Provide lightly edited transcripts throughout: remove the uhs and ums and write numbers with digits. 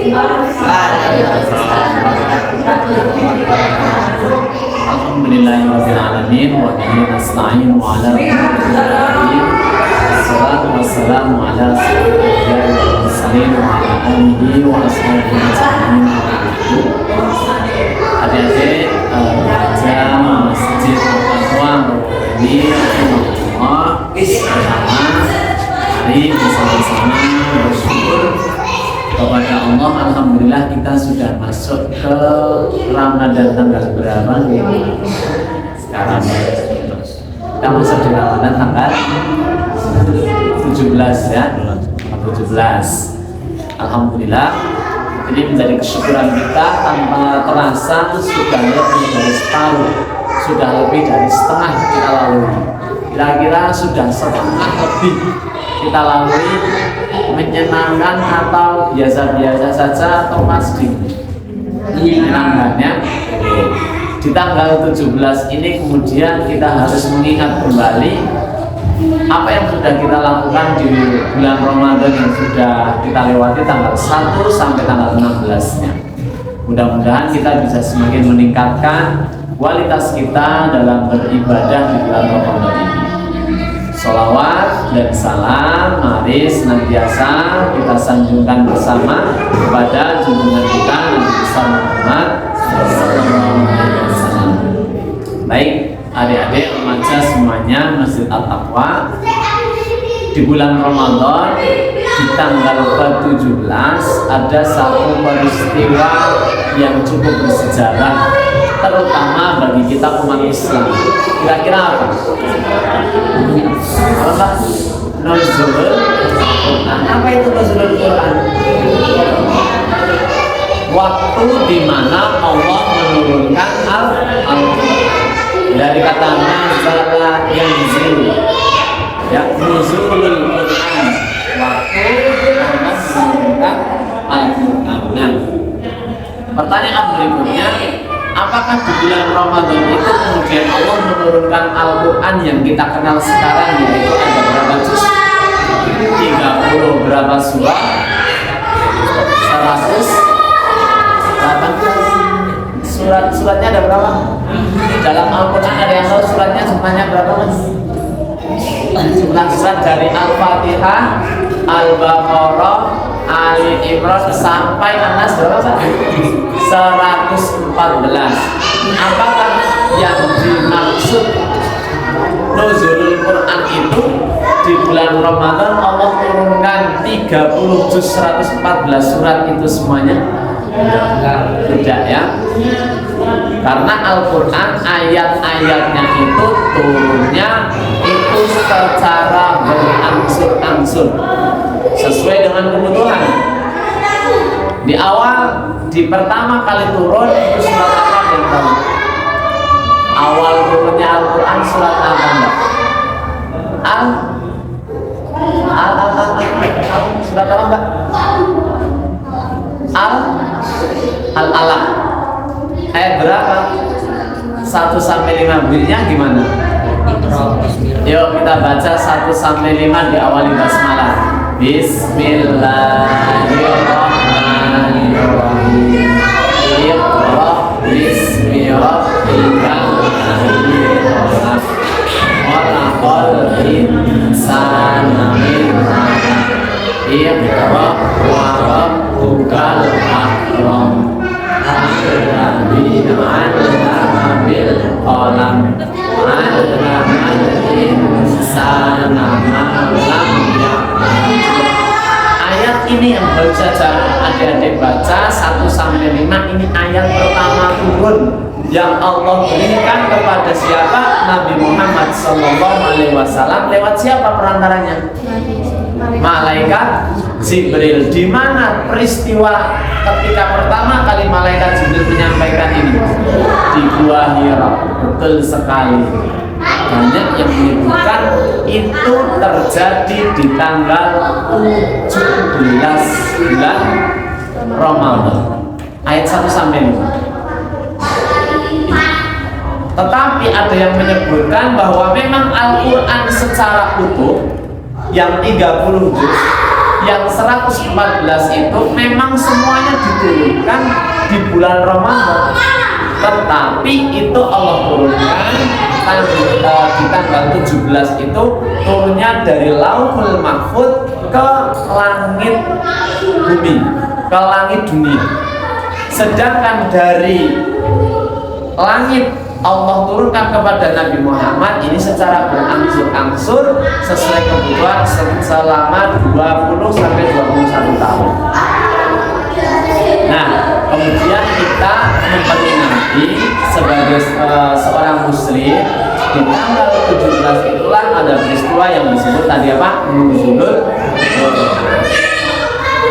Alhamdulillahirrahmanirrahim. Wa bihi nasta'inu ala wassalatu wassalamu ala sayyidil mursalin wa ala alihi wa ashabihi ajma'in. Adik-adik baca Masjid Al-Taqwa ini mari bersama-sama bersyukur kepada Allah. Alhamdulillah kita sudah masuk ke Ramadan tanggal berapa? Sekarang kita masuk di Ramadan tanggal 17 ya, 17. Alhamdulillah, ini menjadi kesyukuran kita. Tanpa terasa sudah lebih dari separuh, sudah lebih dari setengah kita lalui. Kira-kira sudah setengah lebih kita lalui, menyenangkan atau biasa-biasa saja atau pasti menyenangkannya. Di tanggal 17 ini kemudian kita harus mengingat kembali apa yang sudah kita lakukan di bulan Ramadan yang sudah kita lewati tanggal 1 sampai tanggal 16-nya. Mudah-mudahan kita bisa semakin meningkatkan kualitas kita dalam beribadah di bulan Ramadan ini. Sholawat dan salam mari senantiasa kita sanjungkan bersama kepada junjungan kita Nabi besar Muhammad sallallahu alaihi wasallam. Baik, adik-adik remaja semuanya, Masjid Al-Taqwa di bulan Ramadan di tanggal ke-17 ada satu peristiwa yang cukup bersejarah, terutama bagi kita umat Islam. Kira-kira apa? Apa? Nuzulul Quran. Apa itu Nuzulul Quran? Waktu di mana Allah menurunkan Al-Quran. Dari kata nazala yanzil, ya, Nuzulul Quran. Waktu Allah menurunkan Al-Quran. Nah, pertanyaan berikutnya, apakah di bulan Ramadan itu kemudian Allah menurunkan Al-Quran yang kita kenal sekarang, yaitu ada berapa juz? 30 berapa surah? 100 berapa? Suratnya ada berapa? Dalam Al-Quran ada yang tahu suratnya jumlahnya berapa, Mas? Jumlah surat dari Al-Fatihah, Al-Baqarah, Ali Imran sampai Anas berapa? 114. Apakah yang dimaksud Nuzulul Quran itu di bulan Ramadan Allah turunkan 30 juz 114 surat itu semuanya? Tidak ya. Karena Al-Quran ayat-ayatnya itu turunnya itu secara berangsur-angsur sesuai dengan kebutuhan. Di awal, di pertama kali turun itu surat apa yang tahu? Awal turunnya Al-Quran surat apa, Mbak? Surat apa, Mbak? Al-Alaq. Ayat berapa? 1 sampai 5 bunyinya gimana? Yuk kita baca 1 sampai 5 diawali basmalah. Bismillahirrahmanirrahim. Iqra bismi rabbikal ladzi khalaqal insana min 'alaq. Iqra wa rabbukal akram. Alladzi 'allama bil qalam. 'allamal insana ma lam ya'lam. Ayat ini yang baru saja adik-adik baca 1 sampai 5 ini ayat pertama turun yang Allah berikan kepada siapa? Nabi Muhammad sallallahu alaihi wasallam. Lewat siapa perantaranya? Malaikat Jibril. Di mana peristiwa ketika pertama kali malaikat Jibril menyampaikan ini? Di Gua Hira. Betul sekali. Banyak yang menyebutkan itu terjadi di tanggal 17 bulan Ramadan. Ayat 1 sampai 5. Tetapi ada yang menyebutkan bahwa memang Al-Quran secara utuh yang 30 juz yang 114 itu memang semuanya diturunkan di bulan Ramadan, tetapi itu Allah turunkan di tanggal 17 itu turunnya dari Lauhul Mahfuz ke langit bumi, ke langit dunia. Sedangkan dari langit Allah turunkan kepada Nabi Muhammad ini secara berangsur-angsur sesuai kebutuhan selama 20 sampai 21 tahun. Nah, kemudian kita memperingati sebagai seorang muslim di tanggal 17 itulah ada peristiwa yang disebut tadi apa? Nuzulul Quran.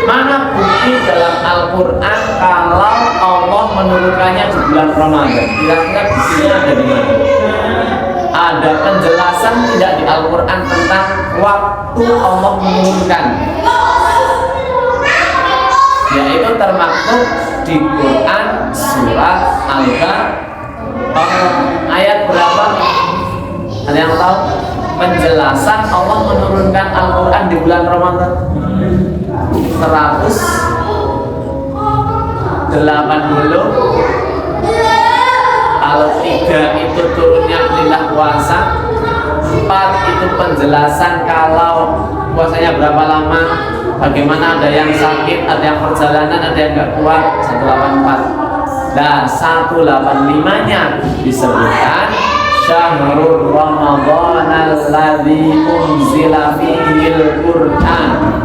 Mana bukti dalam Al-Quran kalau Allah menurunkannya di bulan Ramadan? Kira-kira buktinya ada di mana? Ada penjelasan tidak di Al-Quran tentang waktu Allah menurunkan? Yaitu termaktub di Quran surat Al-Baqarah ayat berapa? Ada yang tahu? Penjelasan Allah menurunkan Al-Quran di bulan Ramadan 180. Kalau 3 itu turunnya perintah puasa, 4 itu penjelasan kalau puasanya berapa lama, bagaimana ada yang sakit, ada yang perjalanan, ada yang nggak kuat. 184. Nah 185-nya disebutkan Syahrul Ramadan alladzi unzila fihil Qur'an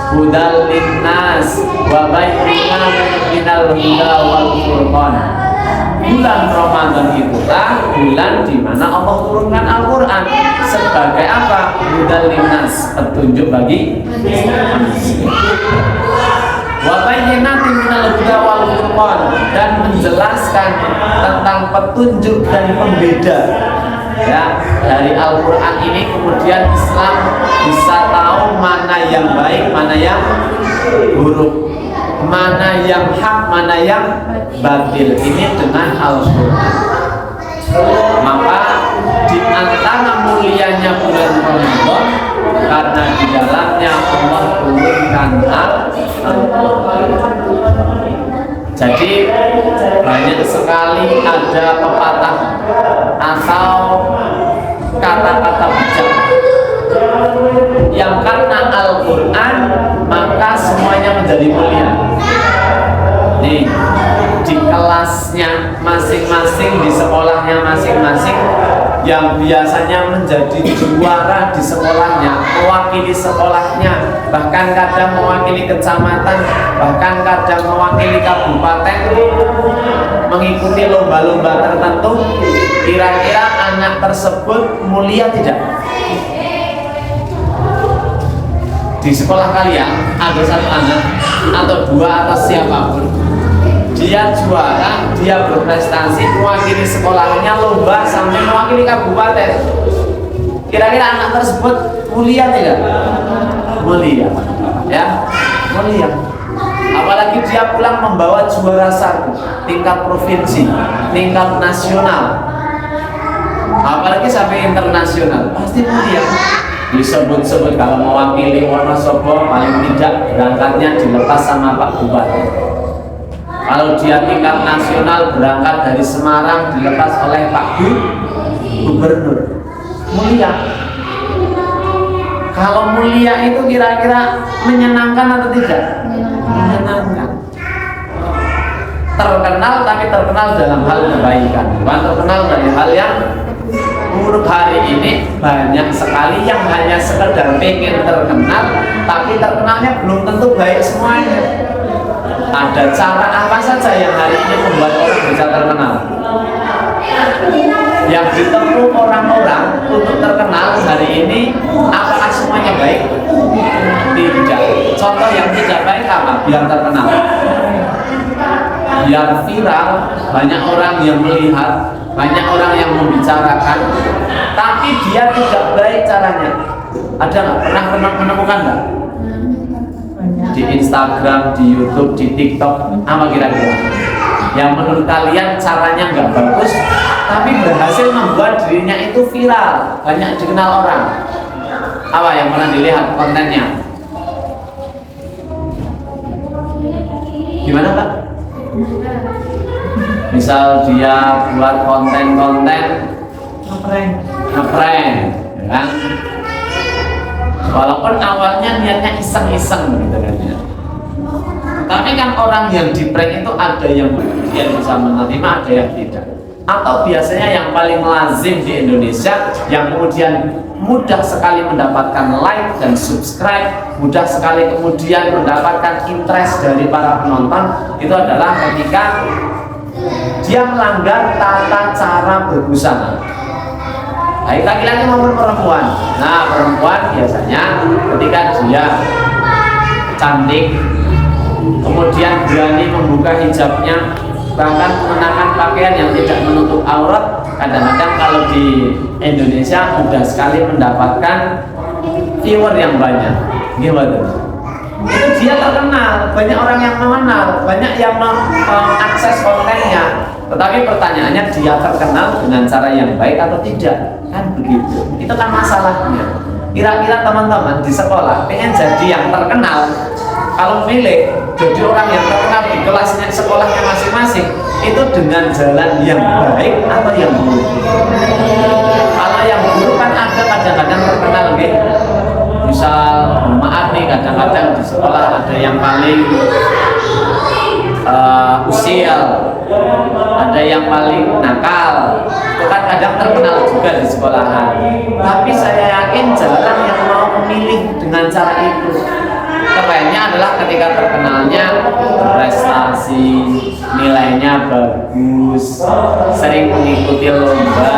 hudal linnas wa bayyinatin minal huda wal furqan. Bulan Ramadan itulah bulan di mana Allah turunkan Al-Qur'an sebagai apa? Hudal linnas, petunjuk bagi manusia. Wa bayyinatin minal huda wal furqan, dan menjelaskan tentang petunjuk dan pembeda. Ya, dari Al-Quran ini kemudian Islam bisa tahu mana yang baik, mana yang buruk, mana yang hak, mana yang batil. Ini dengan Al-Quran. Maka di antara mulianya bulan Ramadan karena di dalamnya Allah turunkan Al-Quran. Jadi banyak sekali ada pepatah atau kata-kata bijak yang karena Al-Quran maka semuanya menjadi mulia. Nih, di kelasnya masing-masing, di sekolahnya masing-masing, yang biasanya menjadi juara di sekolahnya, mewakili sekolahnya, bahkan kadang mewakili kecamatan, bahkan kadang mewakili kabupaten, mengikuti lomba-lomba tertentu. Kira-kira anak tersebut mulia tidak? Di sekolah kalian ada satu anak atau 2 atau siapapun, dia juara, dia berprestasi mewakili sekolahnya lomba sampai mewakili kabupaten. Kira-kira anak tersebut mulia tidak? Mulia, ya, mulia. Apalagi dia pulang membawa juara 1 tingkat provinsi, tingkat nasional, apalagi sampai internasional, pasti mulia. Disebut-sebut kalau mewakili Wonosobo paling tidak berangkatnya dilepas sama Pak Bupati. Kalau dia tingkat nasional berangkat dari Semarang dilepas oleh Pak Gubernur. Mulia. Kalau mulia itu kira-kira menyenangkan atau tidak? Menyenangkan. Terkenal, tapi terkenal dalam hal kebaikan, bukan terkenal dari hal yang buruk. Hari ini banyak sekali yang hanya sekedar pengen terkenal, tapi terkenalnya belum tentu baik semuanya. Ada cara apa saja yang hari ini membuat orang bisa terkenal? Yang ditempuh orang-orang untuk terkenal hari ini, apakah semuanya baik? Tidak. Contoh yang tidak baik apa? Biar terkenal, biar viral, banyak orang yang melihat, banyak orang yang membicarakan, tapi dia tidak baik caranya. Ada nggak? Pernah menemukan nggak? Di Instagram, di YouTube, di TikTok, apa kira-kira yang menurut kalian caranya nggak bagus, tapi berhasil membuat dirinya itu viral, banyak dikenal orang? Apa yang pernah dilihat kontennya? Misal dia buat konten-konten ngeprank, ya kan? Walaupun awalnya niatnya iseng-iseng gitu kan ya. Tapi kan orang yang di prank itu ada yang bisa menerima, ada yang tidak. Atau biasanya yang paling lazim di Indonesia yang kemudian mudah sekali mendapatkan like dan subscribe, mudah sekali kemudian mendapatkan interest dari para penonton, itu adalah ketika dia melanggar tata cara berbusana. Baik laki-laki maupun perempuan. Nah, perempuan biasanya ketika dia cantik, kemudian berani membuka hijabnya, bahkan mengenakan pakaian yang tidak menutup aurat, kadang-kadang kalau di Indonesia mudah sekali mendapatkan viewer yang banyak. Gimana? Itu dia terkenal, banyak orang yang mengenal, banyak yang mengakses kontennya. Tetapi pertanyaannya, dia terkenal dengan cara yang baik atau tidak? Kan begitu. Itu kan masalahnya. Kira-kira teman-teman di sekolah pengen jadi yang terkenal, kalau milih jadi orang yang terkenal di kelasnya, sekolahnya masing-masing, itu dengan jalan yang baik atau yang buruk? Kalau yang buruk kan ada kadang-kadang terkenal gitu. Misal, maaf nih, kadang-kadang di sekolah ada yang paling usil, ada yang paling nakal, itu kan kadang terkenal juga di sekolahan. Tapi saya yakin jarang yang mau memilih dengan cara itu. Kerennya adalah ketika terkenalnya prestasi, nilainya bagus, sering mengikuti lomba,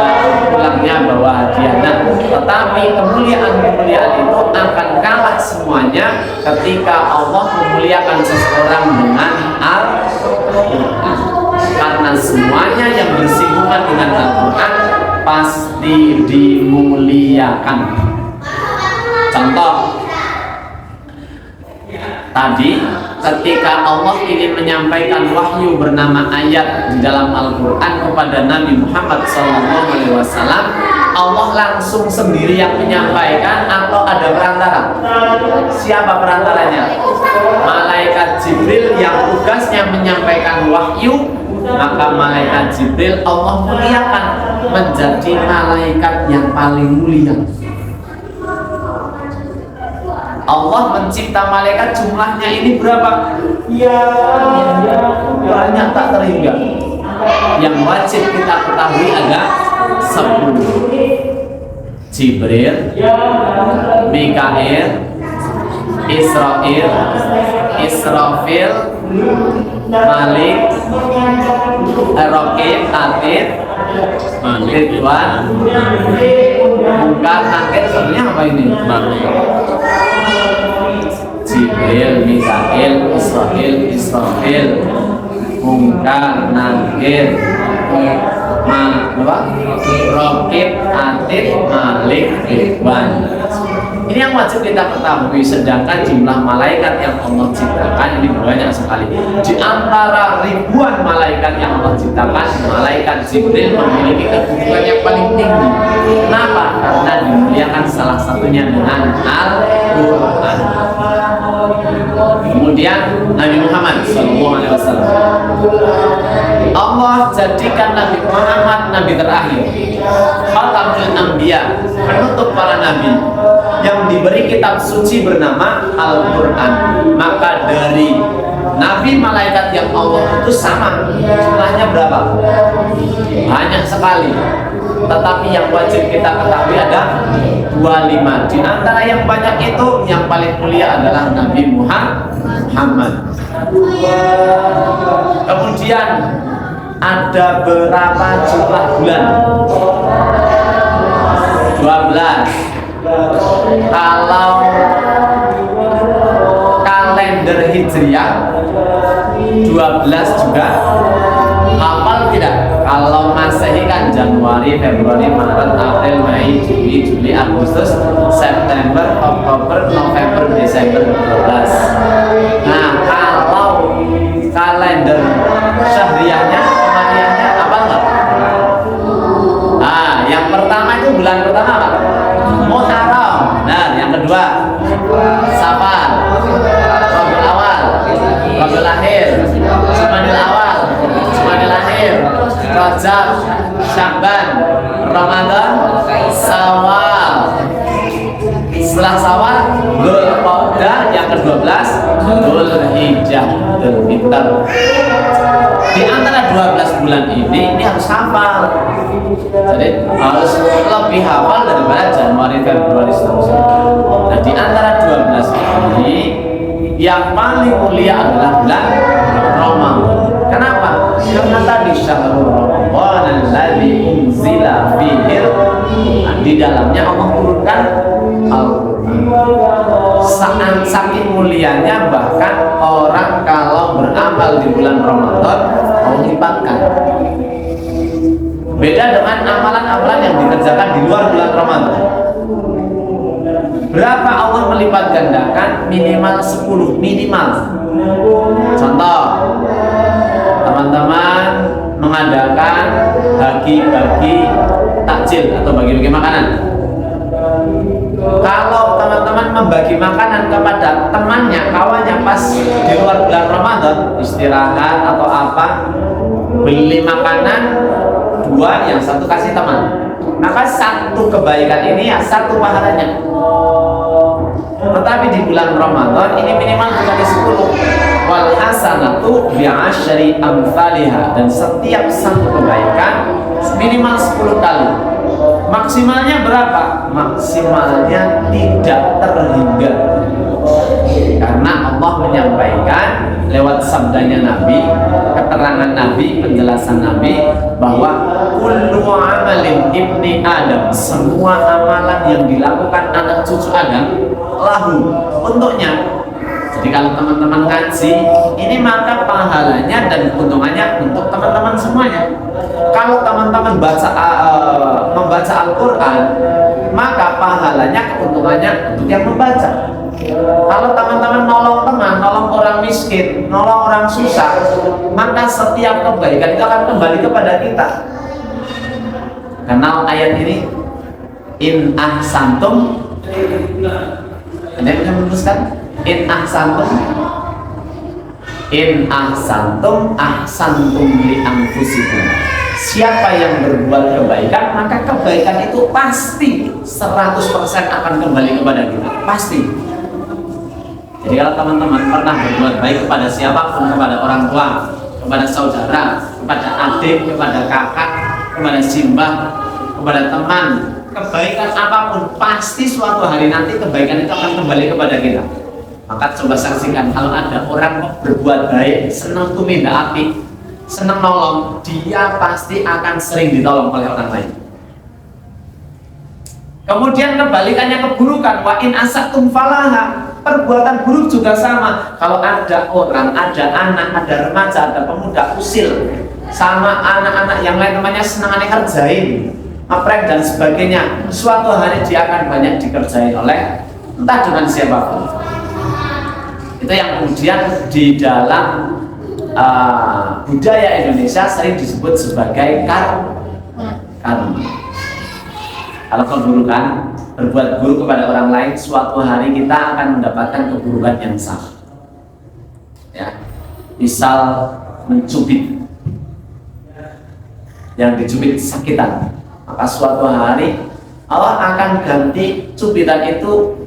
pulangnya bawa hadiah. Nah, tetapi kemuliaan-kemuliaan itu akan kalah semuanya ketika Allah memuliakan seseorang dengan Al-Quran. Karena semuanya yang bersinggungan dengan Al-Quran pasti dimuliakan. Contoh, tadi ketika Allah ingin menyampaikan wahyu bernama ayat di dalam Al-Quran kepada Nabi Muhammad SAW, Allah langsung sendiri yang menyampaikan atau ada perantara? Siapa perantaranya? Malaikat Jibril yang tugasnya menyampaikan wahyu. Maka malaikat Jibril Allah muliakan menjadi malaikat yang paling mulia. Allah mencipta malaikat, jumlahnya ini berapa? Ya, banyak tak terhingga. Yang wajib kita ketahui ada 10. Jibril, Mikail, Israil, Israfil, Malik, Raqib, Atid, Ridwan, Munkar, Nakir. Sebenarnya apa ini? Jibril, Mikail, Israfil, Munkar, Nakir, Raqib, Atid, Malik, Ridwan. Ini yang wajib kita ketahui. Sedangkan jumlah malaikat yang Allah ciptakan ini banyak sekali. Di antara ribuan malaikat yang Allah ciptakan, malaikat Jibril memiliki kedudukan yang paling tinggi. Kenapa? Karena dimuliakan salah satunya dengan Al-Quran. Kemudian Nabi Muhammad SAW, Allah jadikan Nabi Muhammad nabi terakhir, Khatamul Anbiya, penutup para nabi, yang diberi kitab suci bernama Al-Quran. Maka dari nabi malaikat yang Allah itu sama, jumlahnya berapa? Banyak sekali. Tetapi yang wajib kita ketahui ada 25. Di antara yang banyak itu, yang paling mulia adalah Nabi Muhammad. Kemudian ada berapa jumlah bulan? 12. Kalau kalender Hijriah 12 juga. Hafal tidak? Kalau Masehi kan Januari, Februari, Maret, April, Mei, Juli, Agustus, September, Oktober, November, Desember 12. Nah, kalau kalender Syahriyahnya, Qamariyahnya apa enggak? Nah, yang pertama itu bulan pertama apa? Muharram. Nah, yang kedua Safar, Rabiul Awal, Rabiul Akhir, Jumadil Awal, Jumadil Akhir, Dzulhijjah, Dzulfitr. Di antara 12 bulan ini harus hafal. Jadi harus lebih hafal daripada Januari, Februari, seterusnya. Nah, di antara 12 ini yang paling mulia adalah bulan Ramadan. Kenapa? Karena tadi syahrul Ramadan alladzi unzila fihi, di dalamnya Allah turunkan Al-Qur'an. Saking mulianya bahkan orang kalau beramal di bulan Ramadan Allah lipatkan. Beda dengan amalan-amalan yang dikerjakan di luar bulan Ramadan. Berapa Allah melipat gandakan? Minimal 10, minimal. Contoh, teman-teman mengadakan bagi-bagi takjil atau bagi-bagi makanan. Kalau teman-teman membagi makanan kepada temannya, kawannya pas di luar bulan Ramadan, istirahat atau apa, beli makanan 2, yang 1 kasih teman, maka 1 kebaikan ini ya 1 pahalanya. Tetapi di bulan Ramadan ini minimal dikali 10. Wal hasanatu bi'asyri amsalihha, dan setiap 1 kebaikan minimal 10 kali. Maksimalnya berapa? Maksimalnya tidak terhingga. Karena Allah menyampaikan lewat sabdanya Nabi, keterangan Nabi, penjelasan Nabi, bahwa kullu amalin ibni Adam, semua amalan yang dilakukan anak cucu Adam, lahu, untuknya. Jadi kalau teman-teman ngaji ini, maka pahalanya dan keuntungannya untuk teman-teman semuanya. Kalau teman-teman membaca Al-Quran, maka pahalanya, keuntungannya untuk yang membaca. Kalau teman-teman nolong teman, nolong orang miskin, nolong orang susah, maka setiap kebaikan itu akan kembali kepada kita. Kenal ayat ini? In ahsantum, ada yang bisa meneruskan? In ahsantum ahsantum li anfusikum. Siapa yang berbuat kebaikan, maka kebaikan itu pasti 100% akan kembali kepada kita, pasti. Jadi kalau teman-teman pernah berbuat baik kepada siapapun, kepada orang tua, kepada saudara, kepada adik, kepada kakak, kepada simbah, kepada teman, kebaikan apapun, pasti suatu hari nanti kebaikan itu akan kembali kepada kita. Maka coba saksikan, kalau ada orang berbuat baik, senang tumindak api, senang nolong, dia pasti akan sering ditolong oleh orang lain. Kemudian kebalikannya keburukan, wa in asatum falaha, perbuatan buruk juga sama. Kalau ada orang, ada anak, ada remaja, ada pemuda usil sama anak-anak yang lain, temannya senangannya kerjain, aprek dan sebagainya, suatu hari dia akan banyak dikerjain oleh entah dengan siapapun. Itu yang kemudian di dalam budaya Indonesia sering disebut sebagai karma. Kalau keburukan, berbuat buruk kepada orang lain, suatu hari kita akan mendapatkan keburukan yang sama. Ya, misal mencubit, yang dicubit sakitan, maka suatu hari Allah akan ganti cubitan itu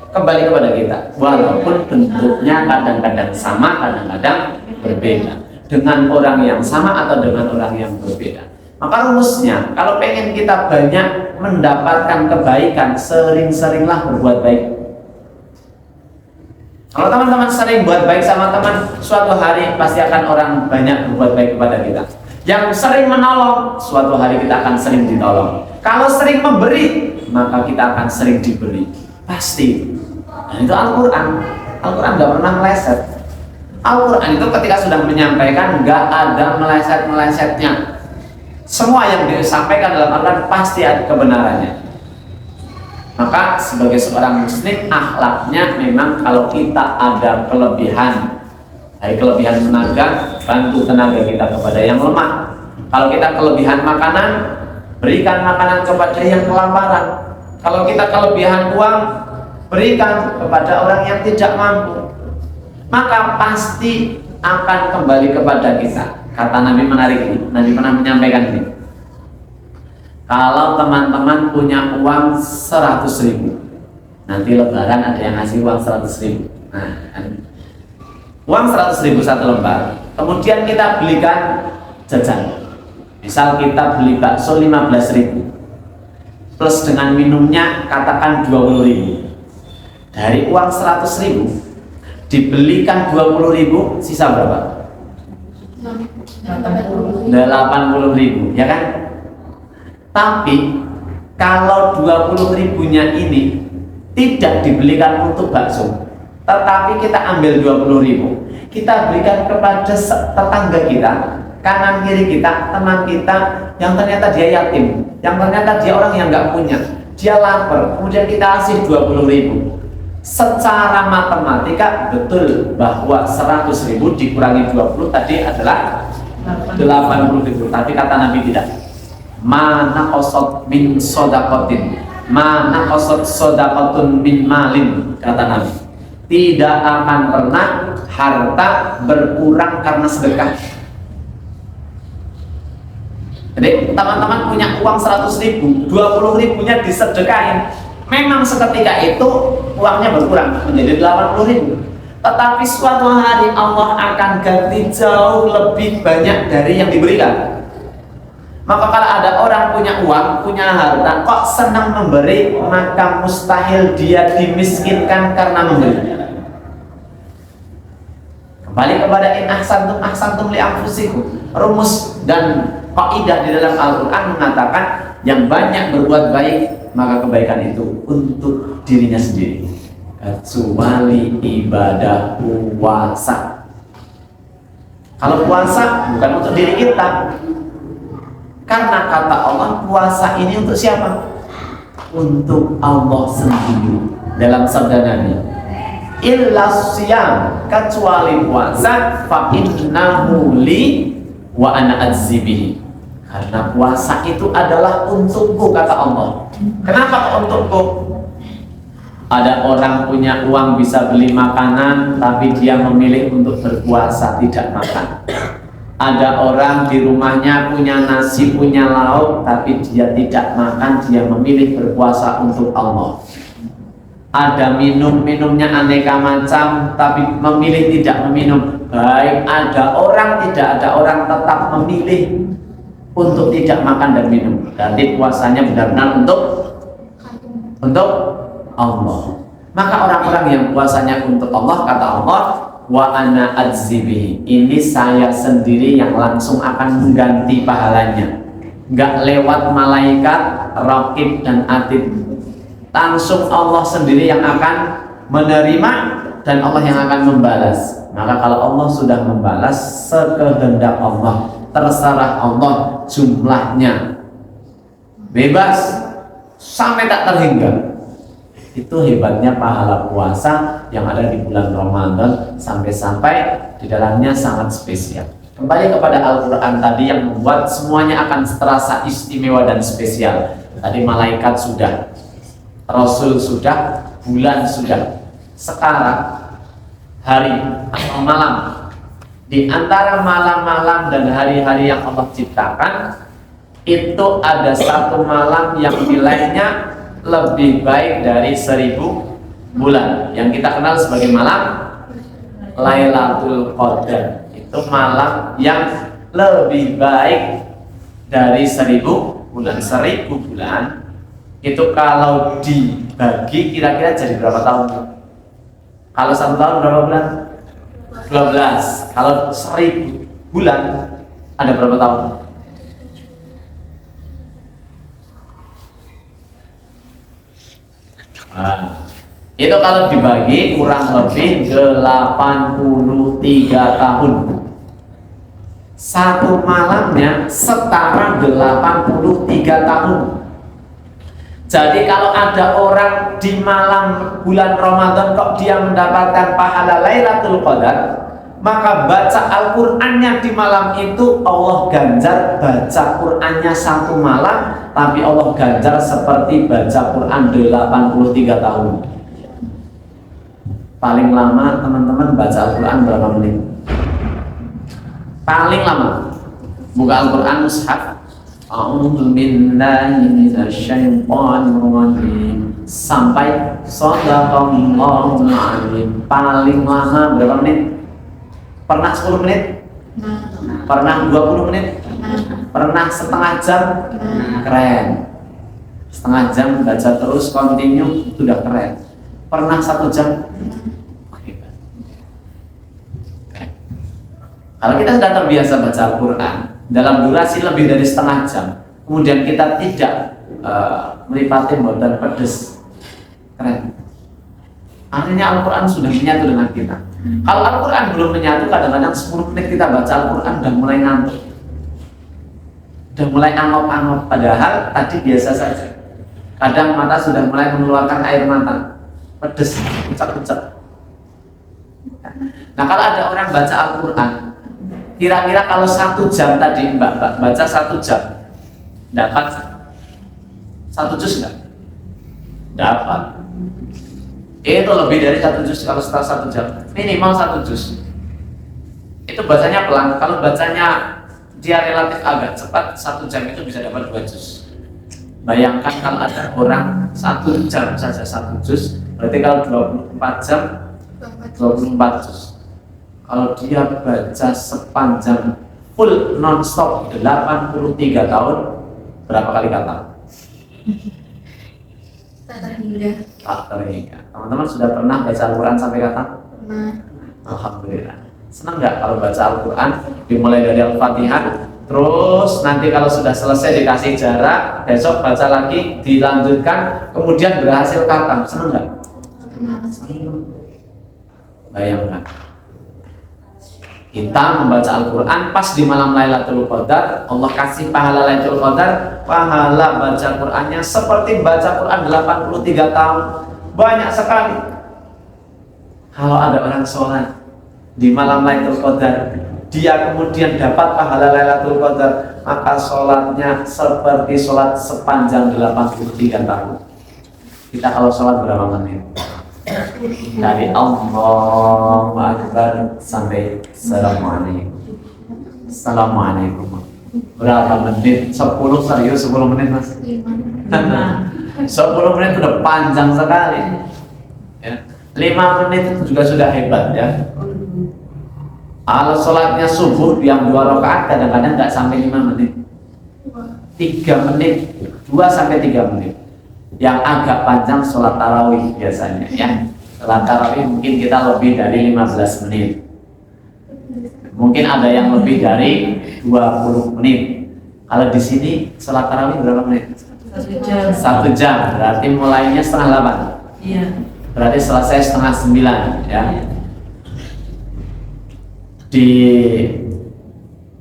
kembali kepada kita, walaupun bentuknya kadang-kadang sama, kadang-kadang berbeda, dengan orang yang sama atau dengan orang yang berbeda. Maka rumusnya, kalau pengen kita banyak mendapatkan kebaikan, sering-seringlah berbuat baik. Kalau teman-teman sering buat baik sama teman, suatu hari pasti akan orang banyak berbuat baik kepada kita. Yang sering menolong, suatu hari kita akan sering ditolong. Kalau sering memberi, maka kita akan sering diberi, pasti. Dan itu Al-Quran. Al-Quran gak pernah meleset. Al-Quran itu ketika sudah menyampaikan, gak ada meleset-melesetnya. Semua yang disampaikan dalam Al-Quran pasti ada kebenarannya. Maka sebagai seorang muslim, akhlaknya memang kalau kita ada kelebihan, dari kelebihan tenaga, bantu tenaga kita kepada yang lemah. Kalau kita kelebihan makanan, berikan makanan kepada yang kelaparan. Kalau kita kelebihan uang, berikan kepada orang yang tidak mampu. Maka pasti akan kembali kepada kita. Kata Nabi menarik ini, Nabi pernah menyampaikan ini. Kalau teman-teman punya uang 100.000, nanti lebaran ada yang ngasih uang 100.000. Nah, Uang 100.000 satu lembar, kemudian kita belikan jajan. Misal kita beli bakso 15.000 plus dengan minumnya katakan 20.000. Dari uang 100.000 dibelikan 20.000, sisa berapa? 80.000, ya kan? Tapi kalau 20.000-nya ini tidak dibelikan untuk bakso, tetapi kita ambil 20.000, kita berikan kepada tetangga kita, kanan kiri kita, teman kita yang ternyata dia yatim, yang ternyata dia orang yang nggak punya, dia lapar, kemudian kita kasih 20.000. Secara matematika betul bahwa 100.000 dikurangi 20 tadi adalah 80.000, tapi kata Nabi tidak. Mana qasad min sodakotin, mana qasad sodakotun min malin, kata Nabi. Tidak akan pernah harta berkurang karena sedekah. Jadi teman-teman punya uang 100.000, 20.000-nya disedekahin, memang seketika itu uangnya berkurang menjadi 80.000. Tetapi suatu hari Allah akan ganti jauh lebih banyak dari yang diberikan. Maka kalau ada orang punya uang, punya harta, kok senang memberi, maka mustahil dia dimiskinkan karena memberi. Kembali kepada in ahsantum li anfusikum. Rumus dan kaidah di dalam Al-Quran mengatakan yang banyak berbuat baik, maka kebaikan itu untuk dirinya sendiri, kecuali ibadah puasa. Kalau puasa bukan untuk diri kita, karena kata Allah puasa ini untuk siapa? Untuk Allah sendiri. Dalam sabda Nabi, illa siyam, kecuali puasa, fa innahu li wa ana adzibihi. Karena puasa itu adalah untukku, kata Allah. Kenapa untukku? Ada orang punya uang bisa beli makanan, tapi dia memilih untuk berpuasa tidak makan. Ada orang di rumahnya punya nasi, punya lauk, tapi dia tidak makan, dia memilih berpuasa untuk Allah. Ada minumnya aneka macam, tapi memilih tidak meminum. Baik ada orang, tidak ada orang tetap memilih untuk tidak makan dan minum. Berarti puasanya benar-benar untuk Allah. Maka orang-orang yang puasanya untuk Allah, kata Allah, wa ana adzibihi, ini saya sendiri yang langsung akan mengganti pahalanya, nggak lewat malaikat raqib dan atid, langsung Allah sendiri yang akan menerima dan Allah yang akan membalas. Maka kalau Allah sudah membalas sekehendak Allah, terserah Allah jumlahnya, bebas sampai tak terhingga. Itu hebatnya pahala puasa yang ada di bulan Ramadan, sampai-sampai di dalamnya sangat spesial. Kembali kepada Al-Quran tadi yang membuat semuanya akan terasa istimewa dan spesial. Tadi malaikat sudah, Rasul sudah, bulan sudah. Sekarang hari atau malam, di antara malam-malam dan hari-hari yang Allah ciptakan, itu ada satu malam yang nilainya lebih baik dari 1000 bulan, yang kita kenal sebagai malam Lailatul Qadar. Itu malam yang lebih baik dari 1000 bulan. 1000 bulan itu kalau dibagi kira-kira jadi berapa tahun? Kalau 1 tahun berapa bulan? 12. Kalau 1000 bulan ada berapa tahun? Nah, itu kalau dibagi kurang lebih 83 tahun. Satu malamnya setara 83 tahun. Jadi kalau ada orang di malam bulan Ramadan kok dia mendapatkan pahala Lailatul Qadar, maka baca Al-Qur'annya di malam itu Allah ganjar baca Qur'annya satu malam, tapi Allah ganjar seperti baca Qur'an 83 tahun. Paling lama teman-teman baca Al-Qur'an berapa menit? Paling lama buka Al-Qur'an mushaf, a'udzu billahi minasyaitonir rajim, sampai shadaqallahul azim. Paling lama berapa menit? Pernah 10 menit? Pernah 20 menit? Pernah setengah jam? Keren. Setengah jam baca terus continue, sudah keren. Pernah 1 jam? Kalau kita sudah terbiasa baca Al-Quran dalam durasi lebih dari setengah jam, kemudian kita tidak melipati boten pedes, keren. Artinya Al-Quran sudah menyatu dengan kita. Kalau Al-Quran belum menyatu, kadang-kadang 10 menit kita baca Al-Quran udah mulai ngantuk, udah mulai angop-angop, padahal tadi biasa saja. Kadang mata sudah mulai mengeluarkan air mata, pedes, pucat-pucat. Nah, kalau ada orang baca Al-Quran, kira-kira kalau 1 jam tadi Mbak baca 1 jam, dapat 1 juz nggak? Dapat. Itu lebih dari 1 juz kalau setelah 1 jam, minimal 1 juz. Itu bacanya pelan. Kalau bacanya dia relatif agak cepat, 1 jam itu bisa dapat 2 juz. Bayangkan kalau ada orang 1 jam saja 1 juz, berarti kalau 24 jam 24 juz. Kalau dia baca sepanjang full non-stop 83 tahun, berapa kali kata? Tak terhingga. Tak terhingga. Teman-teman sudah pernah baca Al-Quran sampai kata? Pernah. Alhamdulillah. Senang nggak kalau baca Al-Quran dimulai dari Al-Fatihah, terus nanti kalau sudah selesai dikasih jarak, besok baca lagi, dilanjutkan, kemudian berhasil khatam. Senang nggak? Senang. Bayangkan. Kita membaca Al-Quran pas di malam Lailatul Qadar, Allah kasih pahala Lailatul Qadar, pahala baca Qurannya seperti baca Quran 83 tahun. Banyak sekali. Kalau ada orang sholat di malam Lailatul Qadar, dia kemudian dapat pahala Lailatul Qadar, maka sholatnya seperti sholat sepanjang 83 tahun. Kita kalau sholat berapa menit? Dari Allahu Akbar sampai Assalamualaikum. Assalamualaikum. Berapa menit? 10 serius 10 menit mas? 10 menit sudah panjang sekali ya. 5 menit itu juga sudah hebat ya. Kalau sholatnya subuh yang 2 rakaat kadang-kadang nggak sampai 5 menit, 3 menit, 2 sampai 3 menit. Yang agak panjang sholat tarawih biasanya ya. Sholat tarawih mungkin kita lebih dari 15 menit, mungkin ada yang lebih dari 20 menit. Kalau di sini sholat tarawih berapa menit? 1 jam. Berarti mulainya setengah 8. Iya. Berarti selesai setengah 9 ya. Di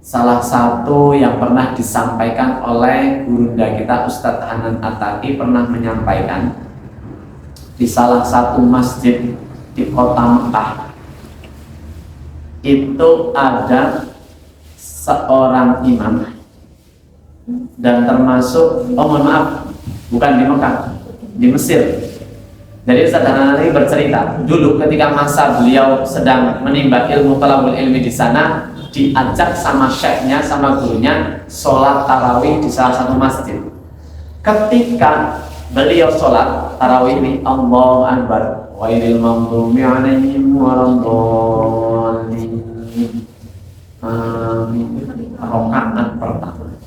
salah satu yang pernah disampaikan oleh gurunda kita Ustadz Hanan Ataki pernah menyampaikan di salah satu masjid di kota Mekah itu ada seorang imam, dan termasuk, mohon maaf, bukan di Mekah, di Mesir. Jadi Ustadz Hanan Ataki bercerita dulu ketika masa beliau sedang menimba ilmu talabul ilmi di sana, diajak sama syekhnya, sama gurunya sholat tarawih di salah satu masjid. Ketika beliau sholat tarawih ini, Allahu Akbar, ghairil maghdubi alaihim waladdallin, amin, rakaat pertama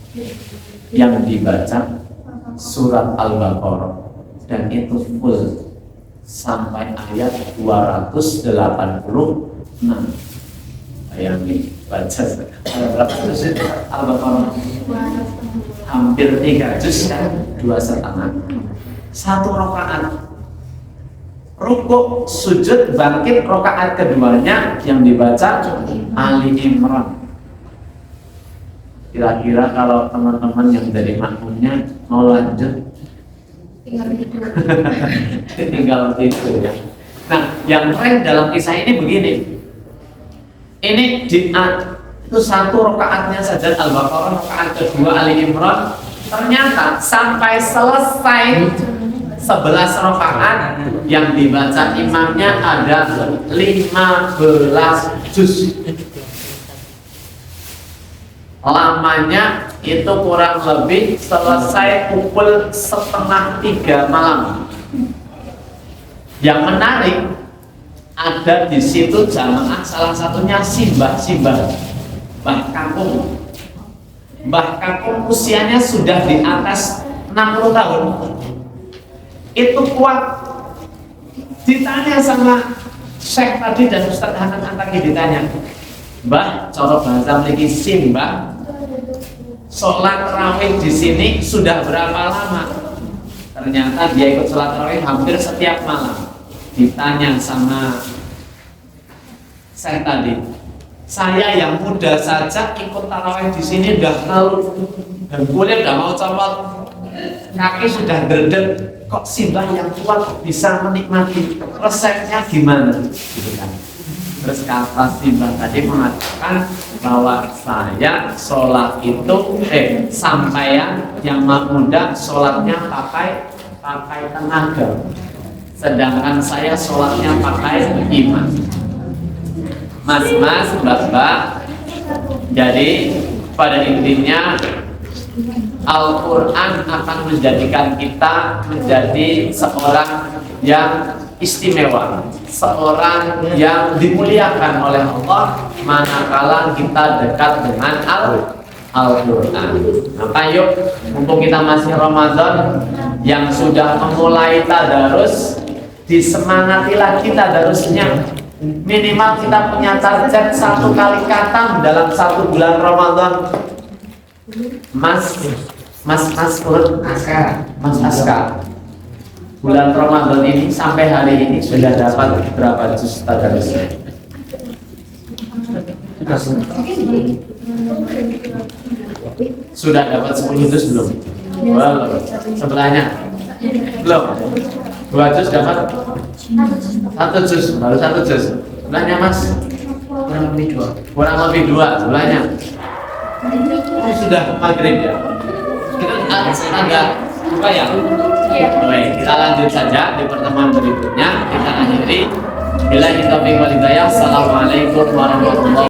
yang dibaca surat Al-Baqarah, dan itu full sampai ayat 286. Bayangin baca berapa juz itu Al-Baqarah? Hampir 3 juz kan, 2,5. 1 rakaat. Rukuk, sujud, bangkit, rakaat keduanya yang dibaca Ali Imran. Kira-kira kalau teman-teman yang dari makmumnya mau lanjut, tinggal tidur ya. Nah, yang keren dalam kisah ini begini. Ini itu 1 rakaatnya saja Al-Baqarah, rakaat kedua Ali Imran, ternyata sampai selesai 11 rakaat yang dibaca imamnya ada 15 juz. Lamanya itu kurang lebih selesai pukul 2:30 malam. Yang menarik, ada di situ jamaah, salah satunya Simbah Mbah Kakung. Mbah Kakung usianya sudah di atas 60 tahun. Itu kuat. Ditanya sama Syekh tadi dan Ustadz Hanan Antaki, ditanya, Mbah, cara bahasa mriki Simbah, sholat tarawih di sini sudah berapa lama? Ternyata dia ikut sholat tarawih hampir setiap malam. Ditanya sama saya tadi, saya yang muda saja ikut tarawih di sini udah lalu dan kulit udah mau copot, kaki sudah derdek, kok Simbah yang kuat bisa menikmati, resepnya gimana? Gitu kan. Terus kata Simbah tadi mengatakan bahwa saya sholat itu sampeyan yang muda sholatnya pakai tenaga, sedangkan saya sholatnya pakai iman. Mas, mbak, jadi pada intinya Al-Quran akan menjadikan kita menjadi seorang yang istimewa, seorang yang dimuliakan oleh Allah manakala kita dekat dengan Al-Quran. Maka yuk, mumpung kita masih Ramadan, yang sudah memulai tadarus, disemangatilah kita tadarusnya. Minimal kita punya target 1 kali khatam dalam 1 bulan Ramadan. Mas Aska, bulan Ramadan ini sampai hari ini sudah dapat berapa juz tadarusnya? Sudah dapat 10 juz belum? Belum. Sebelahnya? Belum. 2 juz dapat? 1 juz, baru 1 juz. Sebelahnya Mas? Kurang lebih 2 sebelahnya. Sudah maghrib ya? Kita agak lupa ya? Baik, kita lanjut saja di pertemuan berikutnya. Kita akhiri. Bila kita taufiq wal hidayah. Assalamualaikum warahmatullahi wabarakatuh.